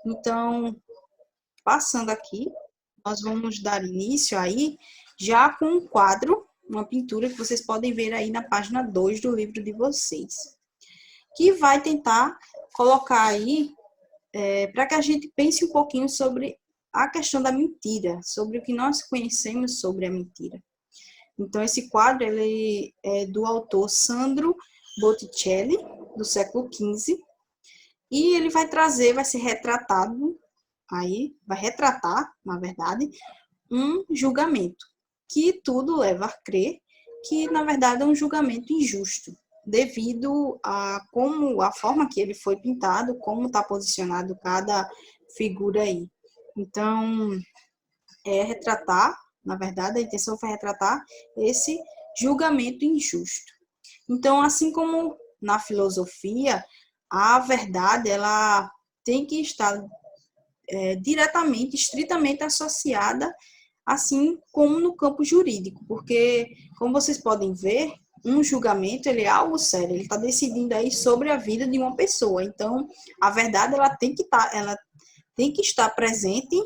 Então, passando aqui, nós vamos dar início aí já com um quadro, uma pintura que vocês podem ver aí na página 2 do livro de vocês, que vai tentar colocar aí, para que a gente pense um pouquinho sobre a questão da mentira, sobre o que nós conhecemos sobre a mentira. Então, esse quadro ele é do autor Sandro Botticelli, do século XV, e ele vai trazer, vai ser retratado, aí vai retratar, na verdade, um julgamento, que tudo leva a crer que, na verdade, é um julgamento injusto, devido a como a forma que ele foi pintado, como está posicionado cada figura aí. Então, retratar, na verdade, a intenção foi retratar esse julgamento injusto. Então, assim como na filosofia, a verdade ela tem que estar diretamente, estritamente associada, assim como no campo jurídico, porque, como vocês podem ver, um julgamento ele é algo sério, ele está decidindo aí sobre a vida de uma pessoa. Então, a verdade ela tem que estar presente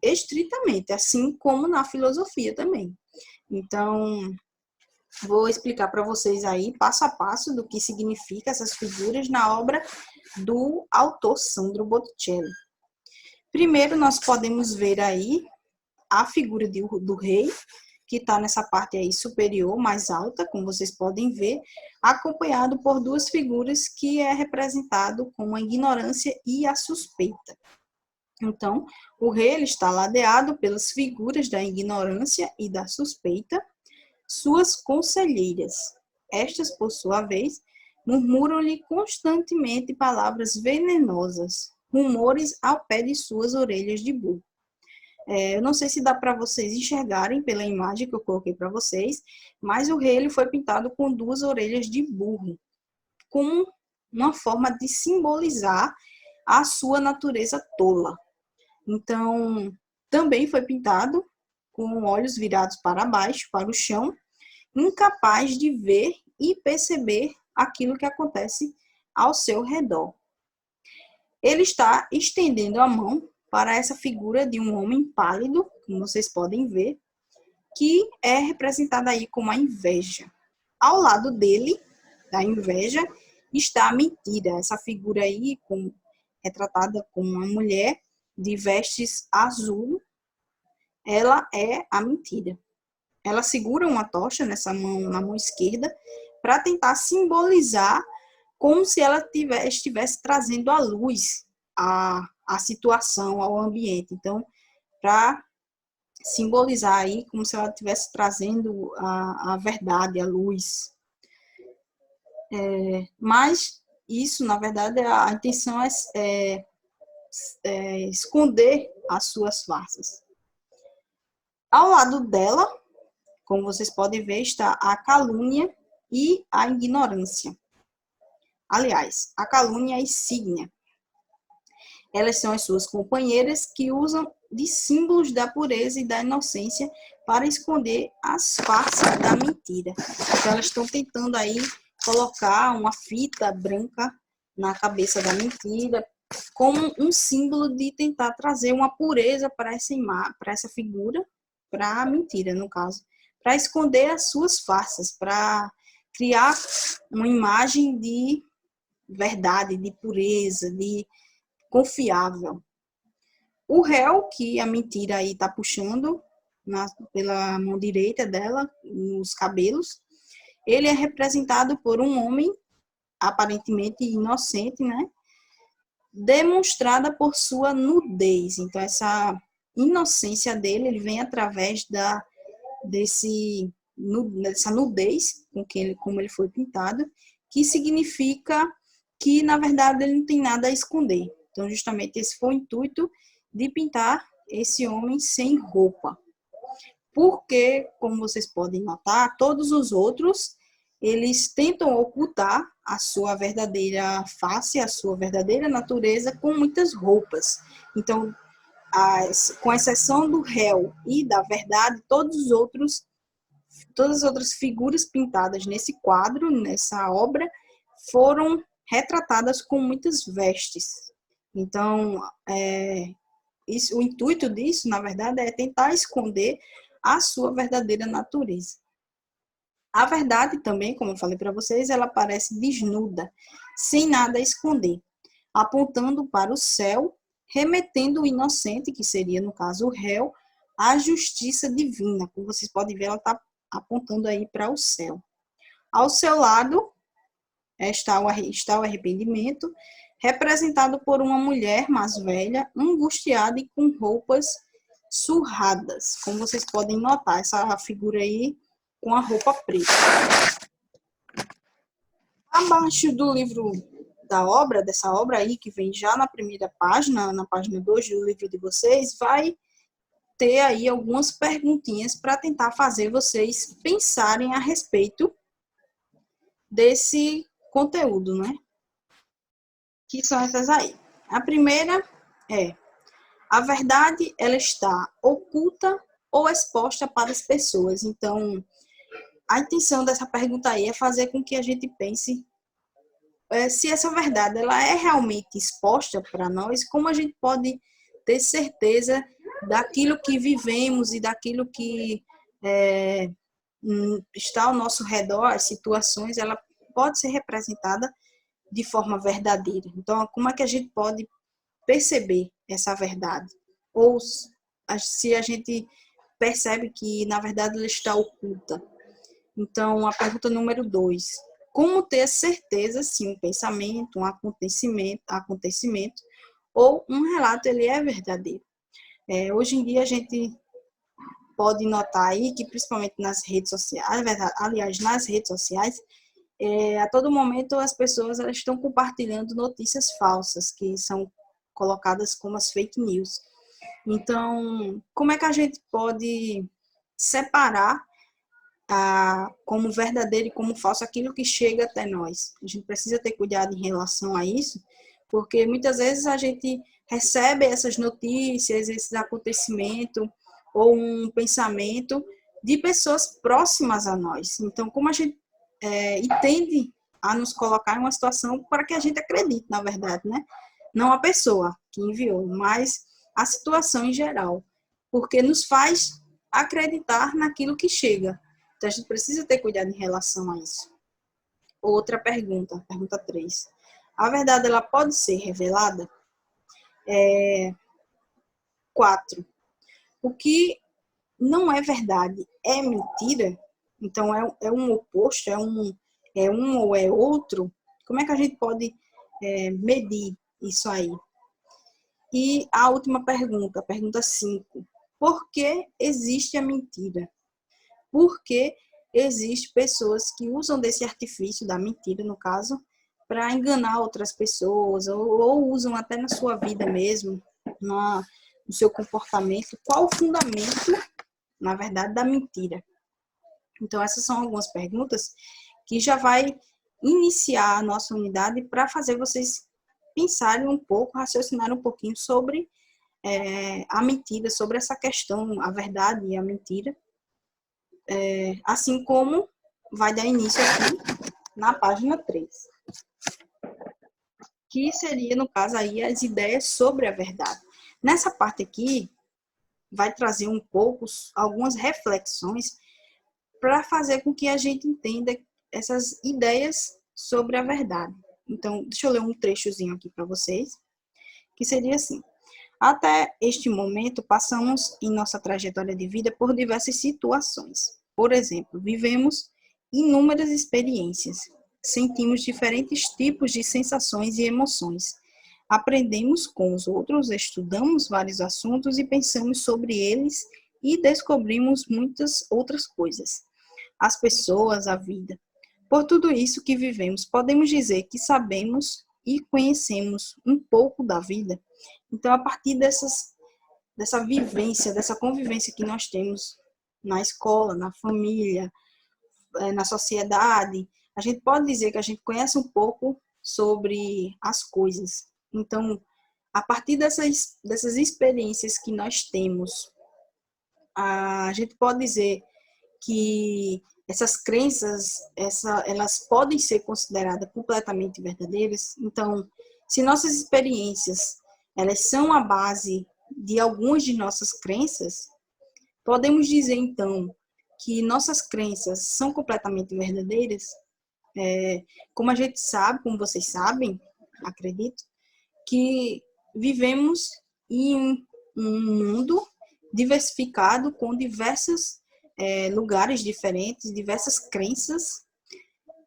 estritamente, assim como na filosofia também. Então, vou explicar para vocês aí, passo a passo, do que significa essas figuras na obra do autor Sandro Botticelli. Primeiro, nós podemos ver aí a figura do rei, que está nessa parte aí superior, mais alta, como vocês podem ver, acompanhado por duas figuras que é representado como a ignorância e a suspeita. Então, o rei ele está ladeado pelas figuras da ignorância e da suspeita, suas conselheiras. Estas, por sua vez, murmuram-lhe constantemente palavras venenosas, rumores ao pé de suas orelhas de burro. Eu não sei se dá para vocês enxergarem pela imagem que eu coloquei para vocês, mas o rei ele foi pintado com duas orelhas de burro, como uma forma de simbolizar a sua natureza tola. Então, também foi pintado com olhos virados para baixo, para o chão, incapaz de ver e perceber aquilo que acontece ao seu redor. Ele está estendendo a mão para essa figura de um homem pálido, como vocês podem ver, que é representada aí como a inveja. Ao lado dele, da inveja, está a mentira, essa figura aí retratada como uma mulher de vestes azul, ela é a mentira. Ela segura uma tocha na mão esquerda para tentar simbolizar como se ela estivesse trazendo à luz a situação, ao ambiente. Então, para simbolizar aí como se ela estivesse trazendo a verdade, a luz. Mas isso, na verdade, a intenção é esconder as suas farsas. Ao lado dela, como vocês podem ver, está a calúnia e a ignorância. Aliás, a calúnia e a insígnia. Elas são as suas companheiras que usam de símbolos da pureza e da inocência para esconder as farsas da mentira. Então, elas estão tentando aí colocar uma fita branca na cabeça da mentira, como um símbolo de tentar trazer uma pureza para essa figura, para a mentira, no caso, para esconder as suas farsas, para criar uma imagem de verdade, de pureza, de confiável. O réu, que a mentira aí está puxando pela mão direita dela, nos cabelos, ele é representado por um homem aparentemente inocente, né? Demonstrada por sua nudez. Então, essa inocência dele, ele vem através dessa nudez como ele foi pintado, que significa que, na verdade, ele não tem nada a esconder. Então, justamente esse foi o intuito de pintar esse homem sem roupa. Porque, como vocês podem notar, todos os outros, eles tentam ocultar a sua verdadeira face, a sua verdadeira natureza com muitas roupas. Então, com exceção do réu e da verdade, todas as outras figuras pintadas nesse quadro, nessa obra, foram retratadas com muitas vestes. Então, o intuito disso, na verdade, é tentar esconder a sua verdadeira natureza. A verdade também, como eu falei para vocês, ela parece desnuda, sem nada a esconder, apontando para o céu, remetendo o inocente, que seria, no caso, o réu, à justiça divina. Como vocês podem ver, ela está apontando aí para o céu. Ao seu lado está o arrependimento, representado por uma mulher mais velha, angustiada e com roupas surradas. Como vocês podem notar, essa figura aí com a roupa preta. Abaixo do livro dessa obra aí, que vem já na primeira página, na página 2 do livro de vocês, vai ter aí algumas perguntinhas para tentar fazer vocês pensarem a respeito desse conteúdo, né? Que são essas aí. A primeira é: a verdade, ela está oculta ou exposta para as pessoas? Então, a intenção dessa pergunta aí é fazer com que a gente pense se essa verdade ela é realmente exposta para nós, como a gente pode ter certeza daquilo que vivemos e daquilo que está ao nosso redor, as situações, ela pode ser representada de forma verdadeira. Então, como é que a gente pode perceber essa verdade? Ou se a gente percebe que, na verdade, ela está oculta. Então, a pergunta número 2. Como ter certeza se um pensamento, um acontecimento ou um relato ele é verdadeiro? Hoje em dia, a gente pode notar aí que, principalmente nas redes sociais, aliás, nas redes sociais, a todo momento as pessoas elas estão compartilhando notícias falsas, que são colocadas como as fake news. Então, como é que a gente pode separar como verdadeiro e como falso aquilo que chega até nós? A gente precisa ter cuidado em relação a isso, porque muitas vezes a gente recebe essas notícias, esses acontecimentos, ou um pensamento de pessoas próximas a nós. Então, como a gente tende a nos colocar em uma situação para que a gente acredite, na verdade, né? Não a pessoa que enviou, mas a situação em geral, porque nos faz acreditar naquilo que chega. Então, a gente precisa ter cuidado em relação a isso. Outra pergunta 3. A verdade, ela pode ser revelada? 4. O que não é verdade é mentira? Então, é um oposto, é um ou é outro? Como é que a gente pode medir isso aí? E a última pergunta 5. Por que existe a mentira? Por que existem pessoas que usam desse artifício da mentira, no caso, para enganar outras pessoas, ou usam até na sua vida mesmo, no seu comportamento? Qual o fundamento, na verdade, da mentira? Então, essas são algumas perguntas que já vai iniciar a nossa unidade para fazer vocês pensarem um pouco, raciocinarem um pouquinho sobre a mentira, sobre essa questão, a verdade e a mentira. Assim como vai dar início aqui na página 3, que seria, no caso, aí as ideias sobre a verdade. Nessa parte aqui, vai trazer um pouco, algumas reflexões para fazer com que a gente entenda essas ideias sobre a verdade. Então, deixa eu ler um trechozinho aqui para vocês, que seria assim: até este momento, passamos em nossa trajetória de vida por diversas situações. Por exemplo, vivemos inúmeras experiências, sentimos diferentes tipos de sensações e emoções. Aprendemos com os outros, estudamos vários assuntos e pensamos sobre eles e descobrimos muitas outras coisas. As pessoas, a vida. Por tudo isso que vivemos, podemos dizer que sabemos e conhecemos um pouco da vida. Então, a partir dessa vivência, dessa convivência que nós temos na escola, na família, na sociedade, a gente pode dizer que a gente conhece um pouco sobre as coisas. Então, a partir dessas experiências que nós temos, a gente pode dizer que essas crenças, elas podem ser consideradas completamente verdadeiras. Então, se nossas experiências elas são a base de algumas de nossas crenças, podemos dizer, então, que nossas crenças são completamente verdadeiras? Como a gente sabe, como vocês sabem, acredito, que vivemos em um mundo diversificado com diversos lugares diferentes, diversas crenças.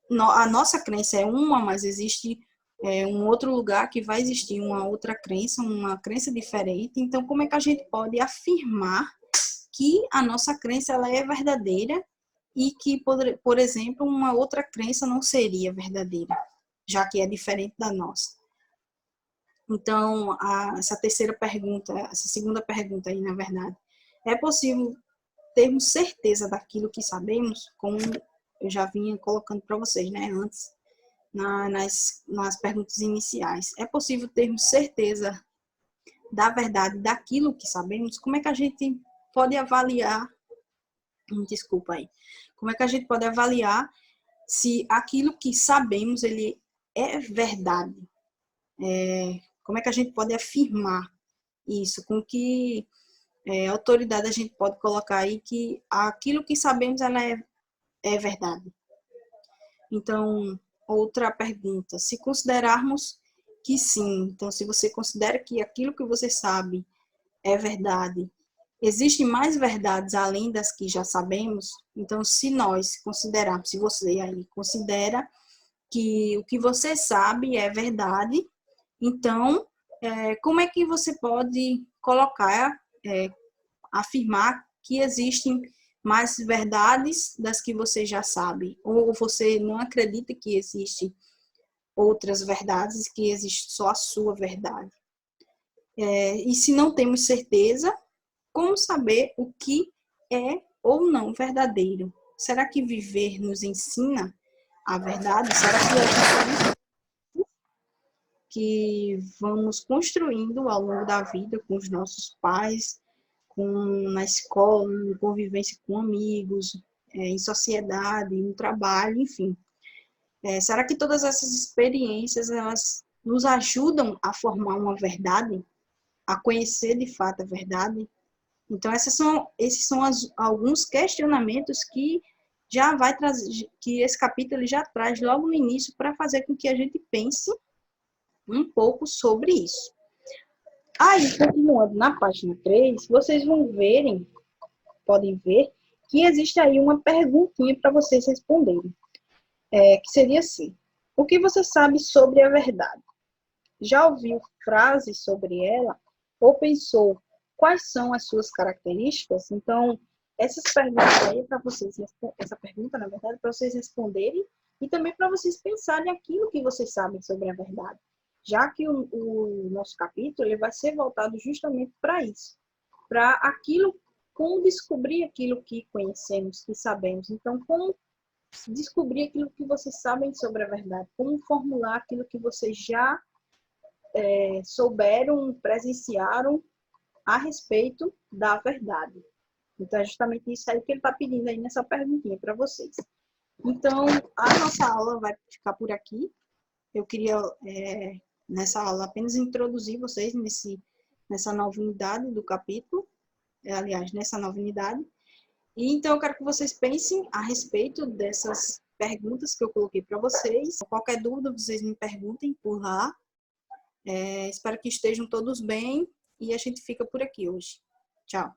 A nossa crença é uma, mas existe um outro lugar que vai existir uma outra crença, uma crença diferente. Então, como é que a gente pode afirmar que a nossa crença ela é verdadeira e que, por exemplo, uma outra crença não seria verdadeira, já que é diferente da nossa? Então, essa terceira pergunta, essa segunda pergunta aí, na verdade, é possível termos certeza daquilo que sabemos, como eu já vinha colocando para vocês, né, antes, nas perguntas iniciais. É possível termos certeza da verdade daquilo que sabemos? Como é que a gente pode avaliar, desculpa aí, como é que a gente pode avaliar se aquilo que sabemos, ele é verdade? Como é que a gente pode afirmar isso? Com que autoridade a gente pode colocar aí que aquilo que sabemos, ela é verdade? Então, outra pergunta, se considerarmos que sim, então se você considera que aquilo que você sabe é verdade, existem mais verdades além das que já sabemos? Então, se nós considerarmos, se você aí considera que o que você sabe é verdade, então, como é que você pode colocar, afirmar que existem mais verdades das que você já sabe? Ou você não acredita que existem outras verdades, que existe só a sua verdade? E se não temos certeza, como saber o que é ou não verdadeiro? Será que viver nos ensina a verdade? Será que vamos construindo ao longo da vida com os nossos pais, na escola, em convivência com amigos, em sociedade, no trabalho, enfim? Será que todas essas experiências elas nos ajudam a formar uma verdade, a conhecer de fato a verdade? Então, esses são alguns questionamentos que já vai trazer, que esse capítulo já traz logo no início para fazer com que a gente pense um pouco sobre isso. Aí, continuando na página 3, vocês podem ver, que existe aí uma perguntinha para vocês responderem, que seria assim: o que você sabe sobre a verdade? Já ouviu frases sobre ela? Ou pensou quais são as suas características? Então, essas perguntas aí para vocês, essa pergunta, na verdade, para vocês responderem e também para vocês pensarem aquilo que vocês sabem sobre a verdade. Já que o nosso capítulo ele vai ser voltado justamente para isso, para como descobrir aquilo que conhecemos, que sabemos. Então, como descobrir aquilo que vocês sabem sobre a verdade, como formular aquilo que vocês já souberam, presenciaram a respeito da verdade. Então, é justamente isso aí que ele está pedindo aí nessa perguntinha para vocês. Então, a nossa aula vai ficar por aqui. Eu queria, nessa aula, apenas introduzir vocês nessa nova unidade do capítulo, aliás, nessa nova unidade. E então, eu quero que vocês pensem a respeito dessas perguntas que eu coloquei para vocês. Qualquer dúvida, vocês me perguntem por lá. Espero que estejam todos bem e a gente fica por aqui hoje. Tchau.